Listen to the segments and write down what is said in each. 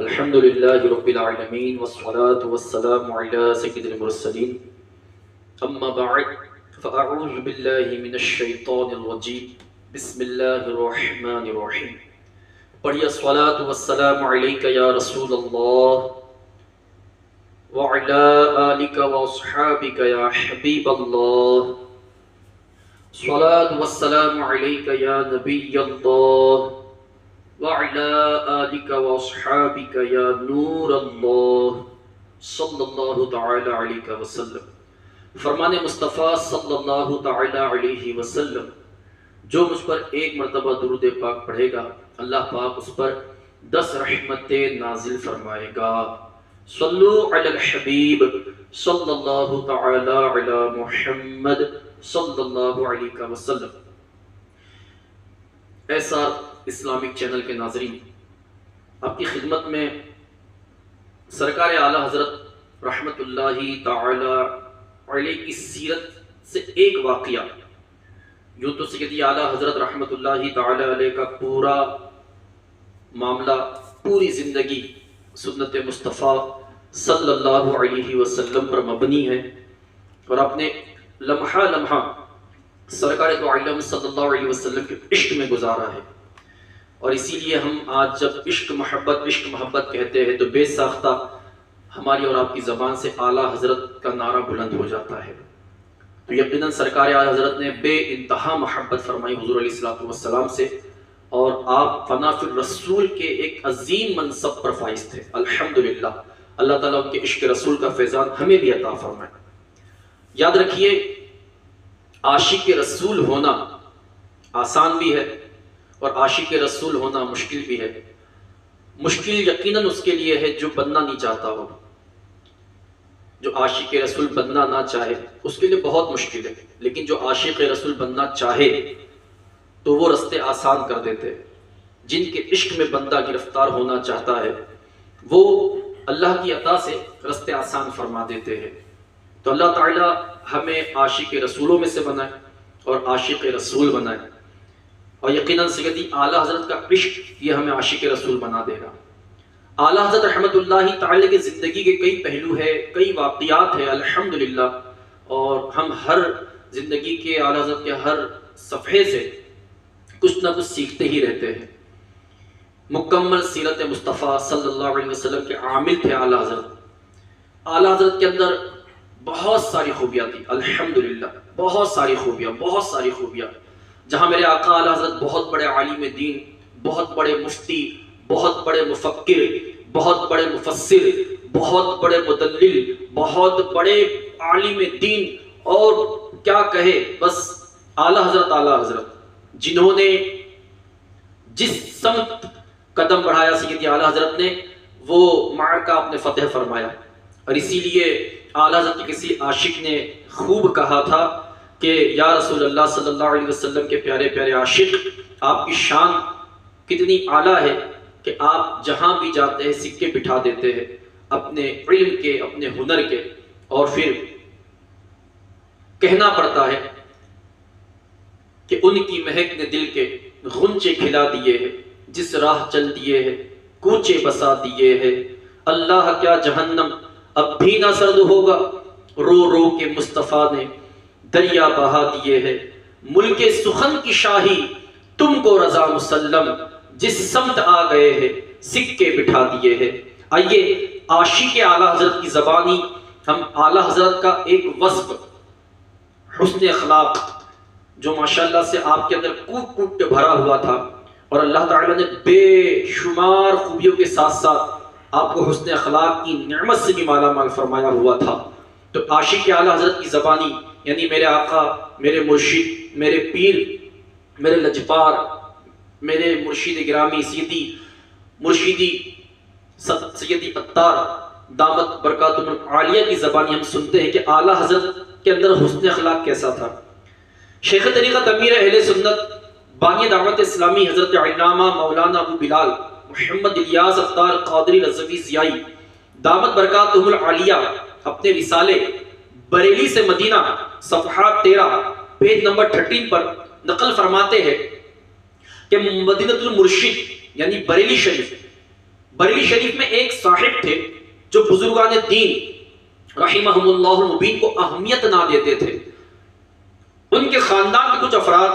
الحمد لله رب العالمين والصلاة والسلام على سيد المرسلين أما بعد فأعوذ بالله من الشيطان الرجيم بسم الله الرحمن الرحيم پڑھیے الصلاة والسلام عليك يا رسول الله وعلى آلك وأصحابك يا حبيب الله الصلاة والسلام عليك يا نبي الله وعلى آلك وأصحابك يا نور الله صلی اللہ تعالی علیہ وسلم۔ فرمان مصطفیٰ صلی اللہ تعالی علیہ وسلم، جو مجھ پر ایک مرتبہ درود پاک پڑھے گا اللہ پاک اس پر 10 رحمتیں نازل فرمائے گا۔ صلو علی الحبیب صلی اللہ تعالی علی محمد صلی اللہ علیہ وسلم۔ ایسا اسلامک چینل کے ناظرین، آپ کی خدمت میں سرکار اعلیٰ حضرت رحمت اللہ تعالی علیہ کی سیرت سے ایک واقعہ، یوں تو سیدی اعلیٰ حضرت رحمت اللہ تعالی علیہ کا پورا معاملہ، پوری زندگی سنت مصطفیٰ صلی اللہ علیہ وسلم پر مبنی ہے، اور آپ نے لمحہ لمحہ سرکار تو عالم صلی اللہ علیہ وسلم کے عشق میں گزارا ہے، اور اسی لیے ہم آج جب عشق محبت کہتے ہیں تو بے ساختہ ہماری اور آپ کی زبان سے اعلیٰ حضرت کا نعرہ بلند ہو جاتا ہے۔ تو یقیناً سرکار اعلیٰ حضرت نے بے انتہا محبت فرمائی حضور علیہ الصلوۃ والسلام سے، اور آپ فنا فی الرسول کے ایک عظیم منصب پر فائز تھے۔ الحمدللہ، اللہ تعالیٰ ان کے عشق رسول کا فیضان ہمیں بھی عطا فرمائے۔ یاد رکھیے، عاشق رسول ہونا آسان بھی ہے اور عاشق رسول ہونا مشکل بھی ہے۔ مشکل یقیناً اس کے لیے ہے جو بننا نہیں چاہتا ہو، جو عاشق رسول بننا نہ چاہے اس کے لیے بہت مشکل ہے، لیکن جو عاشق رسول بننا چاہے تو وہ رستے آسان کر دیتے ہیں۔ جن کے عشق میں بندہ گرفتار ہونا چاہتا ہے وہ اللہ کی عطا سے رستے آسان فرما دیتے ہیں۔ تو اللہ تعالی ہمیں عاشق رسولوں میں سے بنائے اور عاشق رسول بنائے، اور یقیناً سیدی اعلیٰ حضرت کا عشق یہ ہمیں عاشق رسول بنا دے گا۔ اعلیٰ حضرت رحمت اللہ تعالی کی زندگی کے کئی پہلو ہے، کئی واقعات ہیں الحمدللہ، اور ہم ہر زندگی کے اعلیٰ حضرت کے ہر صفحے سے کچھ نہ کچھ سیکھتے ہی رہتے ہیں۔ مکمل سیرت مصطفیٰ صلی اللہ علیہ وسلم کے عامل تھے اعلیٰ حضرت۔ اعلیٰ حضرت کے اندر بہت ساری خوبیاں تھی الحمدللہ، بہت ساری خوبیاں۔ جہاں میرے آقا اعلیٰ حضرت بہت بڑے عالم دین، بہت بڑے مفتی، بہت بڑے مفکر، بہت بڑے مفسر، بہت بڑے مدلل، بہت بڑے عالم دین، اور کیا کہے، بس اعلیٰ حضرت جنہوں نے جس سمت قدم بڑھایا سیدی اعلیٰ حضرت نے، وہ معرکہ اپنے فتح فرمایا۔ اور اسی لیے اعلیٰ حضرت کے کسی عاشق نے خوب کہا تھا کہ یا رسول اللہ صلی اللہ علیہ وسلم کے پیارے پیارے عاشق، آپ کی شان کتنی اعلیٰ ہے کہ آپ جہاں بھی جاتے ہیں سکے بٹھا دیتے ہیں اپنے علم کے، اپنے ہنر کے، اور پھر کہنا پڑتا ہے کہ ان کی مہک نے دل کے غنچے کھلا دیے ہیں، جس راہ چل دیے ہیں کوچے بسا دیے ہیں، اللہ کیا جہنم اب بھی نہ سرد ہوگا، رو رو کے مصطفیٰ نے دریا بہا دیے ہیں، ملک سخن کی شاہی تم کو رضا مسلم، جس سمت آ گئے ہیں سکے بٹھا دیے ہیں۔ آئیے عاشق اعلیٰ حضرت کی زبانی ہم اعلیٰ حضرت کا ایک وصف، حسن اخلاق، جو ماشاءاللہ سے آپ کے اندر کوٹ کوٹ کے بھرا ہوا تھا، اور اللہ تعالیٰ نے بے شمار خوبیوں کے ساتھ ساتھ آپ کو حسن اخلاق کی نعمت سے بھی مالا مال فرمایا ہوا تھا۔ تو عاشق اعلیٰ حضرت کی زبانی یعنی میرے آقا، میرے مرشد، میرے پیر، میرے لجپار، میرے مرشد گرامی سیدی عطار دامت برکاتہم العالیہ کی زبانی ہم سنتے ہیں کہ اعلیٰ حضرت کے اندر حسن اخلاق کیسا تھا۔ شیخ طریقت امیر اہل سنت بانی دعوت اسلامی حضرت علامہ مولانا ابو بلال محمد الیاس عطار قادری رضوی ضیائی دامت برکاتہم العالیہ اپنے رسالے بریلی سے مدینہ صفحہ 13 پیج نمبر 13 پر نقل فرماتے ہیں کہ مدینہ المرشد یعنی بریلی شریف بریلی شریف میں ایک صاحب تھے جو بزرگان دین رحمہم اللہ المبین کو اہمیت نہ دیتے تھے. ان کے خاندان کے کچھ افراد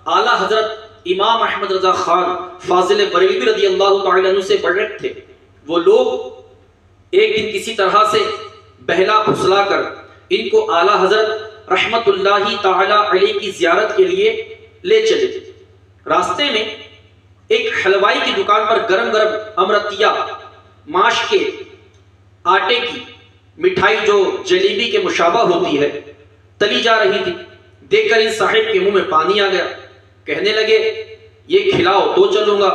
اعلیٰ حضرت امام احمد رضا خان فاضل بریلوی رضی اللہ تعالی عنہ سے برعکس تھے. وہ لوگ ایک دن کسی طرح سے بہلا پھسلا کر ان کو اعلیٰ حضرت رحمت اللہ تعالی علیہ کی زیارت کے لیے لے چلے. راستے میں ایک حلوائی کی دکان پر گرم گرم امرتیا ماش کے آٹے کی مٹھائی جو جلیبی کے مشابہ ہوتی ہے تلی جا رہی تھی. دیکھ کر اس صاحب کے منہ میں پانی آ گیا. کہنے لگے یہ کھلاؤ تو چلوں گا.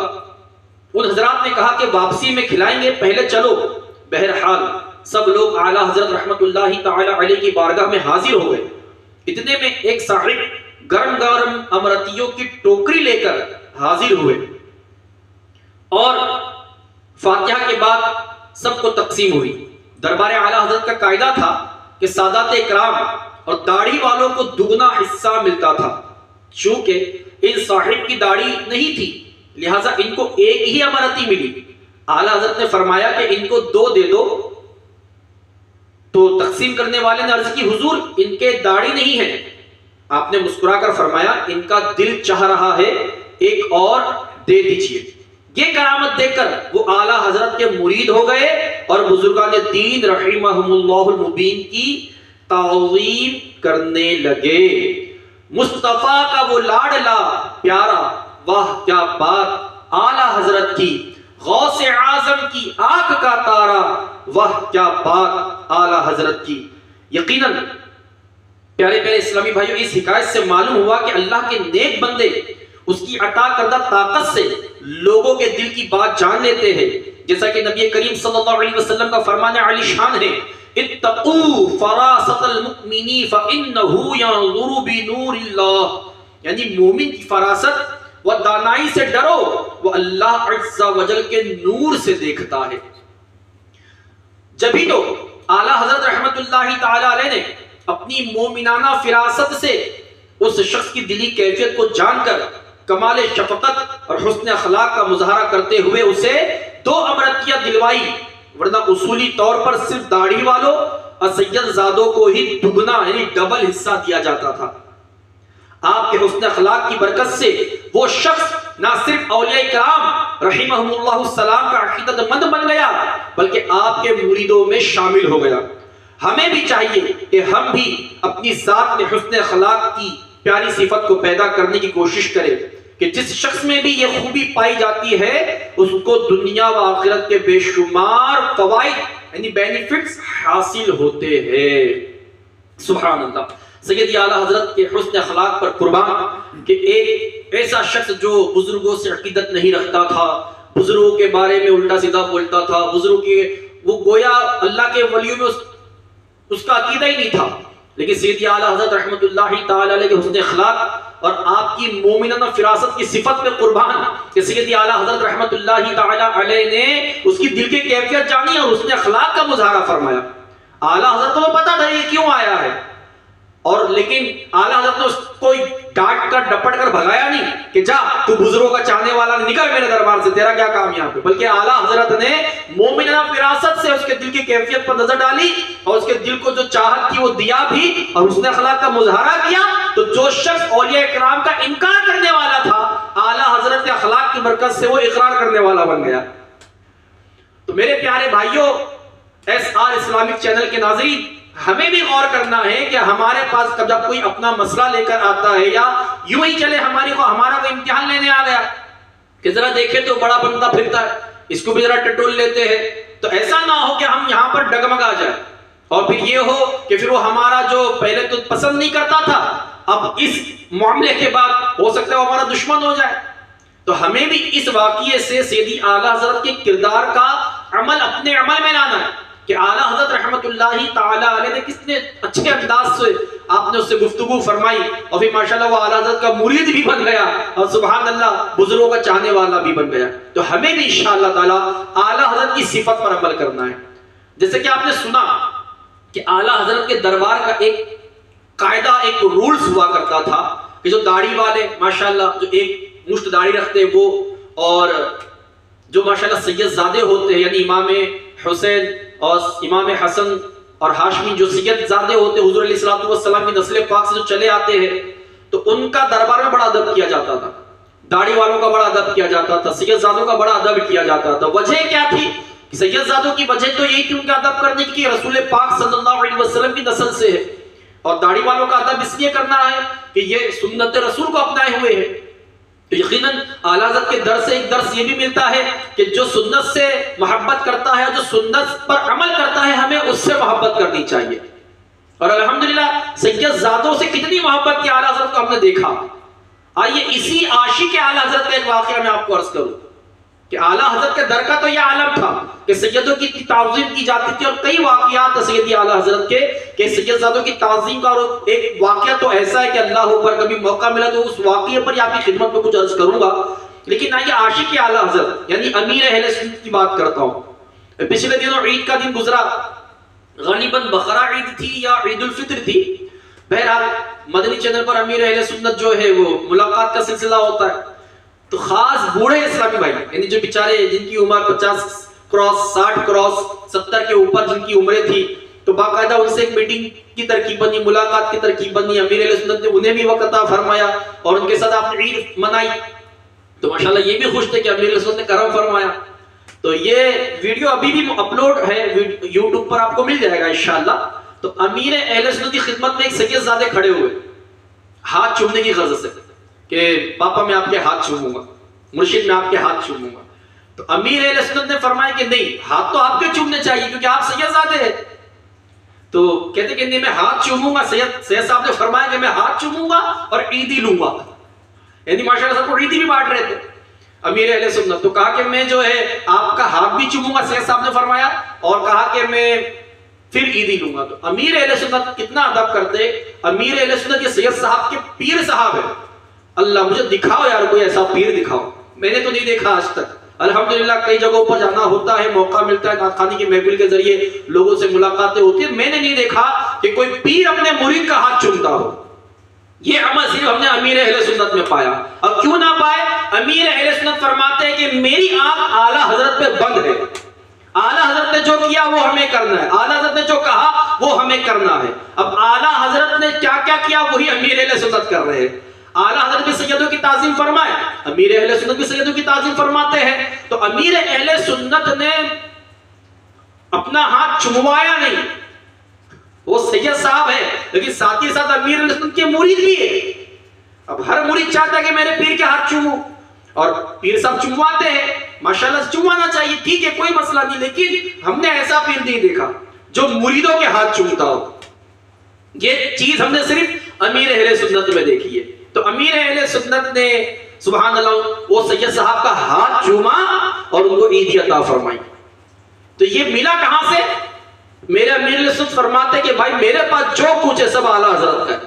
ان حضرات نے کہا کہ واپسی میں کھلائیں گے، پہلے چلو. بہرحال سب لوگ اعلیٰ حضرت رحمت اللہ تعالی علیہ کی بارگاہ میں حاضر ہو گئے. اتنے میں ایک صاحب گرم گرم امرتیوں کی ٹوکری لے کر حاضر ہوئے اور فاتحہ کے بعد سب کو تقسیم ہوئی. دربار اعلیٰ حضرت کا قاعدہ تھا کہ سادات اکرام اور داڑھی والوں کو دگنا حصہ ملتا تھا. چونکہ ان صاحب کی داڑھی نہیں تھی لہٰذا ان کو ایک ہی امرتی ملی. اعلیٰ حضرت نے فرمایا کہ ان کو 2 دے دو. تو تقسیم کرنے والے نے عرض کی حضور ان کے داڑھی نہیں ہے. آپ نے مسکرا کر فرمایا ان کا دل چاہ رہا ہے ایک اور دے دیجئے. یہ کرامت دیکھ کر وہ اعلیٰ حضرت کے مرید ہو گئے اور بزرگان دین رحمہم اللہ المبین کی تعظیم کرنے لگے. مصطفیٰ کا وہ لاڈلا پیارا، واہ کیا بات اعلیٰ حضرت کی. غوث اعظم کی آنکھ کا تارا، واہ کیا بات اعلیٰ حضرت کی. یقیناً پیارے پیارے اسلامی بھائیوں، اس حکایت سے معلوم ہوا کہ اللہ کے نیک بندے اس کی عطا کردہ طاقت سے لوگوں کے دل کی بات جان لیتے ہیں. جیسا کہ نبی کریم صلی اللہ علیہ وسلم کا فرمان عالی شان ہے، اتقوا فراست المؤمن فإنه ينظر بنور اللہ. یعنی مومن کی فراست و دانائی سے ڈرو، وہ اللہ عز و جل کے نور سے دیکھتا ہے. جبھی تو اعلیٰ حضرت رحمت اللہ تعالی علیہ نے اپنی مومنانہ فراست سے اس شخص کی دلی کیفیت کو جان کر کمال شفقت اور حسن اخلاق کا مظاہرہ کرتے ہوئے اسے 2 امرتیاں دلوائی، ورنہ اصولی طور پر صرف داڑھی والوں اور سید زادوں کو ہی دگنا یعنی ڈبل حصہ دیا جاتا تھا. آپ کے حسن اخلاق کی برکت سے وہ شخص نہ صرف اولیاء کرام رحمہم اللہ السلام کا عقیدت مند بن گیا بلکہ آپ کے مریدوں میں شامل ہو گیا. ہمیں بھی چاہیے کہ ہم بھی اپنی ذات میں حسن اخلاق کی پیاری صفت کو پیدا کرنے کی کوشش کریں کہ جس شخص میں بھی یہ خوبی پائی جاتی ہے اس کو دنیا و آخرت کے بے شمار فوائد یعنی بینیفٹس حاصل ہوتے ہیں. سبحان اللہ. سیدی اعلیٰ حضرت کے حسن اخلاق پر قربان کہ ایک ایسا شخص جو بزرگوں سے عقیدت نہیں رکھتا تھا، بزرگوں کے بارے میں الٹا سیدھا بولتا تھا، بزرگوں کے وہ گویا اللہ کے ولیوں میں اس کا عقیدہ ہی نہیں تھا. لیکن سیدی اعلیٰ حضرت رحمت اللہ تعالی علیہ کے حسن اخلاق اور آپ کی مومنانہ فراست کی صفت پہ قربان کہ سیدی اعلیٰ حضرت رحمت اللہ تعالی علیہ نے اس کی دل کی کیفیت جانی اور حسن اخلاق کا مظاہرہ فرمایا. اعلیٰ حضرت کو پتا تھا یہ کیوں آیا ہے، اور لیکن اعلیٰ حضرت نے اس کو ڈانٹ کر ڈپٹ کر بھگایا نہیں کہ جا تو بزرگوں کا چاہنے والا نکل میرے دربار سے، تیرا کیا کام یہاں پہ. بلکہ اعلیٰ حضرت نے مومنانہ فراست سے اس کے دل کی کیفیت پر نظر ڈالی اور اس کے دل کو جو چاہت تھی وہ دیا بھی اور حسن اخلاق کا مظاہرہ کیا. تو جو شخص اولیاء کرام کا انکار کرنے والا تھا اعلیٰ حضرت کے اخلاق کی برکت سے وہ اقرار کرنے والا بن گیا. تو میرے پیارے بھائیوں، SR اسلامک چینل کے ناظرین، ہمیں بھی غور کرنا ہے کہ ہمارے پاس جب کوئی اپنا مسئلہ لے کر آتا ہے یا یوں ہی چلے ہمارا کوئی امتحان لینے آ گیا کہ ذرا دیکھیں تو بڑا بندہ پھرتا ہے، اس کو بھی ذرا ٹٹول لیتے ہیں، تو ایسا نہ ہو کہ ہم یہاں پر ڈگمگا جائیں اور پھر یہ ہو کہ پھر وہ ہمارا جو پہلے تو پسند نہیں کرتا تھا اب اس معاملے کے بعد ہو سکتا ہے وہ ہمارا دشمن ہو جائے. تو ہمیں بھی اس واقعے سے سیدی اعلیٰ حضرت کے کردار کا عمل اپنے عمل میں لانا ہے کہ اعلیٰ حضرت رحمت اللہ تعالی علیہ نے کتنے اچھے انداز سے آپ نے اس سے گفتگو فرمائی اور پھر ماشاءاللہ وہ اعلیٰ حضرت کا مرید بھی بن گیا اور سبحان اللہ بزرگوں کا چاہنے والا بھی بن گیا. تو ہمیں بھی انشاءاللہ تعالی اعلیٰ حضرت کی صفت پر عمل کرنا ہے. جیسے کہ آپ نے سنا کہ اعلیٰ حضرت کے دربار کا ایک قاعدہ، ایک رولز ہوا کرتا تھا کہ جو داڑھی والے ماشاءاللہ جو ایک مشت داڑھی رکھتے وہ اور جو ماشاءاللہ سید زادے ہوتے ہیں، یعنی امام حسین اور امام حسن اور ہاشمی جو سید زادے ہوتے ہیں حضور علیہ الصلوۃ والسلام کی نسل پاک سے جو چلے آتے ہیں، تو ان کا دربار میں بڑا ادب کیا جاتا تھا، داڑھی والوں کا بڑا ادب کیا جاتا تھا، سید زادوں کا بڑا ادب کیا جاتا تھا۔ وجہ کیا تھی؟ سید زادوں کی وجہ تو یہی تھی ان کا ادب کرنے کی کہ رسول پاک صلی اللہ علیہ وسلم کی نسل سے ہے، اور داڑھی والوں کا ادب اس لیے کرنا ہے کہ یہ سنت رسول کو اپنائے ہوئے ہیں۔ تو یقیناً اعلیٰ حضرت کے درس سے ایک درس یہ بھی ملتا ہے کہ جو سنت سے محبت کرتا ہے، جو سنت پر عمل کرتا ہے، ہمیں اس سے محبت کرنی چاہیے۔ اور الحمدللہ سید زادوں سے کتنی محبت کی اعلیٰ حضرت کو ہم نے دیکھا۔ آئیے اسی عاشق کے اعلیٰ حضرت کا ایک واقعہ میں آپ کو عرض کروں کہ اعلیٰ حضرت کے در کا تو یہ عالم تھا کہ سیدوں کی تعظیم کی جاتی تھی، اور کئی واقعات سیدی اعلیٰ حضرت کے کہ سید زادوں کی تعظیم کا، اور ایک واقعہ تو ایسا ہے کہ اللہ اوپر کبھی موقع ملا تو اس واقعے پر آپ کی خدمت میں کچھ عرض کروں گا۔ لیکن آئیے عاشق کے اعلیٰ حضرت یعنی امیر اہل سنت کی بات کرتا ہوں۔ پچھلے دنوں عید کا دن گزرا، غالباً بقرہ عید تھی یا عید الفطر تھی، بہرحال مدنی چینل پر امیر اہل سنت جو ہے وہ ملاقات کا سلسلہ ہوتا ہے، تو خاص بوڑھے اسلامی بھائی یعنی جو بیچارے جن کی عمر 50 کراس 60 کراس 70 کے اوپر جن کی عمریں تھی، تو باقاعدہ ان سے ایک میٹنگ کی ترکیب بنی، ملاقات کی ترکیب بنی۔ امیر اہل سنت نے انہیں بھی وقت عطا فرمایا اور ان کے ساتھ آپ نے عید منائی، تو ماشاءاللہ یہ بھی خوش تھے کہ امیر اہل سنت نے کرم فرمایا۔ تو یہ ویڈیو ابھی بھی اپلوڈ ہے یوٹیوب پر، آپ کو مل جائے گا انشاءاللہ۔ تو امیر اہل سنت کی خدمت میں ایک سید زادے کھڑے ہوئے ہاتھ چومنے کی غرض سے کہ پاپا میں آپ کے ہاتھ چوموں گا، مرشد میں آپ کے ہاتھ چوموں گا۔ تو امیر اہل سنت نے فرمایا کہ نہیں، ہاتھ تو آپ کے چومنے چاہیے کیونکہ آپ سید زادے ہیں۔ تو کہتے کہ نہیں میں ہاتھ چوموں گا، سید صاحب نے فرمایا کہ میں ہاتھ چوموں گا اور عیدی لوں گا، یعنی ماشاءاللہ سب کو عیدی بھی بانٹ رہے تھے امیر اہل سنت۔ تو کہا کہ میں جو ہے آپ کا ہاتھ بھی چوموں گا، سید صاحب نے فرمایا، اور کہا کہ میں پھر عیدی لوں گا۔ تو امیر اہل سنت کتنا ادب کرتے، امیر اہل سنت یہ سید صاحب کے پیر صاحب ہے۔ اللہ مجھے دکھاؤ یار کوئی ایسا پیر دکھاؤ، میں نے تو نہیں دیکھا آج تک۔ الحمدللہ کئی جگہوں پر جانا ہوتا ہے، موقع ملتا ہے، نعت خوانی کی محفل کے ذریعے لوگوں سے ملاقاتیں ہوتی ہیں، میں نے نہیں دیکھا کہ کوئی پیر اپنے مرید کا ہاتھ چومتا ہو۔ یہ عمل صرف ہم نے امیر اہل سنت میں پایا، اور کیوں نہ پائے؟ امیر اہل سنت فرماتے ہیں کہ میری آنکھ اعلیٰ حضرت پہ بند ہے، اعلیٰ حضرت نے جو کیا وہ ہمیں کرنا ہے، اعلیٰ حضرت نے جو کہا وہ ہمیں کرنا ہے۔ اب اعلیٰ حضرت نے کیا کیا کیا وہی امیر اہل سنت کر رہے ہیں۔ اعلیٰ حضرت بھی سیدوں کی تعظیم فرمائے، امیر اہل سنت بھی سیدوں کی تعظیم فرماتے ہیں۔ تو امیر اہل سنت نے اپنا ہاتھ چموایا نہیں، وہ سید صاحب ہے لیکن ساتھ ہی ساتھ امیر اہل سنت کے مرید بھی ہے۔ اب ہر مرید چاہتا ہے کہ میرے پیر کے ہاتھ چوموں، اور پیر صاحب چمواتے ہیں، ماشاءاللہ چموانا چاہیے، ٹھیک ہے کوئی مسئلہ نہیں، لیکن ہم نے ایسا پیر نہیں دیکھا جو مریدوں کے ہاتھ چومتا ہو۔ یہ چیز ہم نے صرف امیر اہل سنت میں دیکھی ہے۔ تو امیر اہل سنت نے سبحان اللہ وہ سید صاحب کا ہاتھ چوما اور ان کو عیدی عطا فرمائی۔ تو یہ ملا کہاں سے؟ میرے امیر اہل سنت فرماتے کہ بھائی میرے پاس جو کچھ ہے سب اعلیٰ حضرت کا ہے،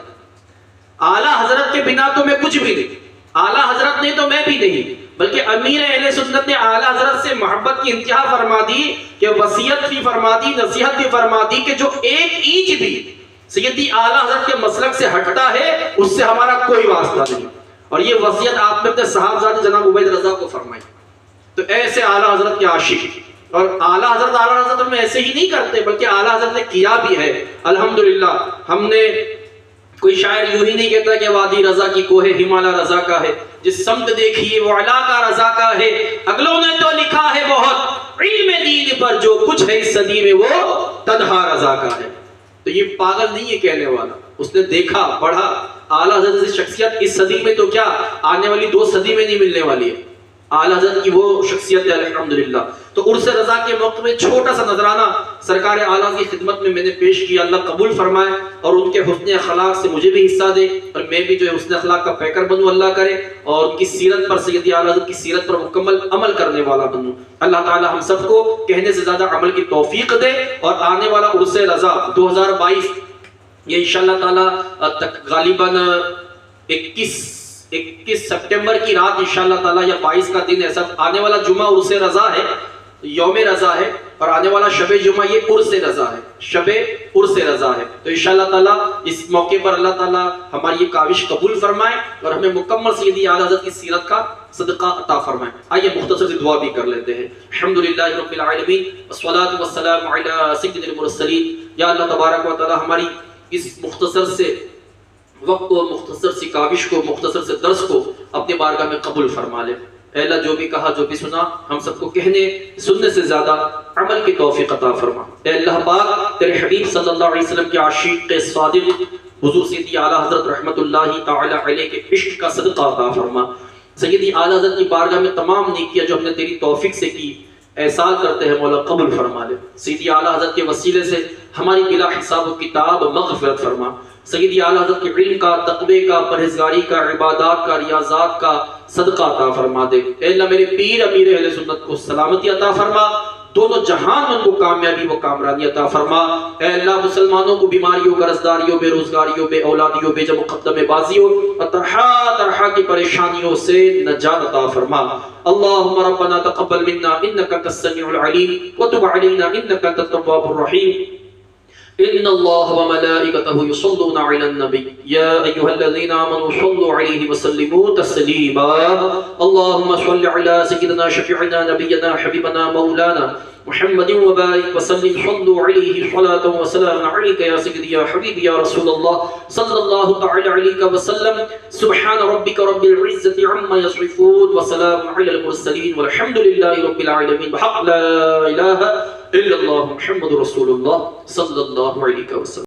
اعلیٰ حضرت کے بنا تو میں کچھ بھی نہیں، اعلیٰ حضرت نہیں تو میں بھی نہیں۔ بلکہ امیر اہل سنت نے اعلیٰ حضرت سے محبت کی انتہا فرما دی کہ وصیت بھی فرما دی، نصیحت بھی فرما دی کہ جو ایک اینچ بھی سیدی اعلیٰ حضرت کے مسلک سے ہٹتا ہے اس سے ہمارا کوئی واسطہ نہیں۔ اور یہ وصیت آپ نے اپنے صاحبزادے جناب عبید رضا کو فرمائی۔ تو ایسے اعلیٰ حضرت کے عاشق، اور اعلیٰ حضرت میں ایسے ہی نہیں کرتے بلکہ اعلیٰ حضرت نے کیا بھی ہے۔ الحمدللہ ہم نے کوئی شاعر یوں ہی نہیں کہتا کہ وادی رضا کی کوہ ہمالا رضا کا ہے، جس سمت دیکھیے وہ علاقہ رضا کا ہے، اگلوں نے تو لکھا ہے بہت علم دین پر، جو کچھ ہے اس صدی میں وہ تنہا رضا کا ہے۔ تو یہ پاگل نہیں ہے کہنے والا، اس نے دیکھا پڑھا۔ اعلیٰ حضرت کی شخصیت اس صدی میں تو کیا آنے والی 2 صدی میں نہیں ملنے والی ہے، اعلیٰ حضرت کی وہ شخصیت ہے الحمدللہ۔ تو عرس رضا کے موقع میں چھوٹا سا نذرانہ سرکار اعلیٰ کی خدمت میں نے پیش کیا، اللہ قبول فرمائے اور ان کے حسن اخلاق سے مجھے بھی حصہ دے، اور میں بھی جو ہے حسن اخلاق کا پیکر بنوں، اللہ کرے، اور ان کی سیرت پر سیدی اعلیٰ حضرت کی سیرت پر مکمل عمل کرنے والا بنوں۔ اللہ تعالی ہم سب کو کہنے سے زیادہ عمل کی توفیق دے، اور آنے والا عرس رضا 2022 یہ انشاءاللہ تعالی غالباً 21 سپٹمبر کی رات انشاءاللہ تعالی یا 22 کا دن ایسا آنے والا جمعہ عرس رضا ہے، یوم رضا ہے، اور آنے والا شب جمعہ یہ عرس رضا ہے، شب عرس رضا ہے. تو انشاءاللہ تعالیٰ اس موقع پر اللہ تعالیٰ ہماری یہ کاوش قبول فرمائے اور ہمیں مکمل سیدی اعلیٰ حضرت کی سیرت کا صدقہ عطا فرمائے. آئیے مختصر سی دعا بھی کر لیتے ہیں. الحمدللہ رب العالمین والصلاة والسلام علی سید المرسلین. یا اللہ تبارک و تعالیٰ ہماری اس مختصر سے وقت کو، مختصر سی کاوش کو، مختصر سے درس کو اپنے بارگاہ میں قبول فرما لے. اے اللہ جو بھی کہا، جو بھی سنا، ہم سب کو کہنے سننے سے زیادہ عمل کی توفیق عطا فرما. اے اللہ پاک تیرے حبیب صلی اللہ علیہ وسلم کے عاشق صادق حضور سیدی اعلیٰ حضرت رحمت اللہ تعالی علیہ کے عشق کا صدقہ عطا فرما. سیدی اعلیٰ حضرت کی بارگاہ میں تمام نیکیاں جو ہم نے تیری توفیق سے کی احسان کرتے ہیں مولا قبول فرما لے. سیدی اعلیٰ حضرت کے وسیلے سے ہماری بلا حساب و کتاب مغفرت فرما. سیدی اعلیٰ حضرت کے علم کا، تقوی کا، پرہیزگاری کا، عبادات کا، ریاضات کا صدقہ عطا فرما دے. اے اللہ میرے پیر امیر اہل سنت کو سلامتی عطا فرما، دونوں جہان میں ان کو کامیابی و کامرانی عطا فرما. اے اللہ مسلمانوں کو بیماریوں، قرضداریوں، بے روزگاریوں، بے اولادیوں، بے مقدم بازیوں اور طرح طرح کی پریشانیوں سے نجات عطا فرما. اللہم ربنا تقبل منا انک انت السمیع العلیم وتب علینا انک انت التواب الرحیم. ان اللہ وملائکته یصلون علی النبی یا ایھا الذین آمنوا صلوا علیہ وسلموا تسلیما. اللهم صل علی سیدنا شفیعنا نبینا حبیبنا مولانا محمد وبارک وسلم. صلوا علیہ صلاۃ وسلام علیک یا سیدی یا حبیبی یا رسول اللہ صلی اللہ تعالی علیہ وسلم. سبحان ربک رب العزۃ عما یصفون وسلام علی المرسلین والحمد للہ رب العالمین بحق لا الہ الا اللہ محمد رسول اللہ صلی اللہ علیہ وسلم.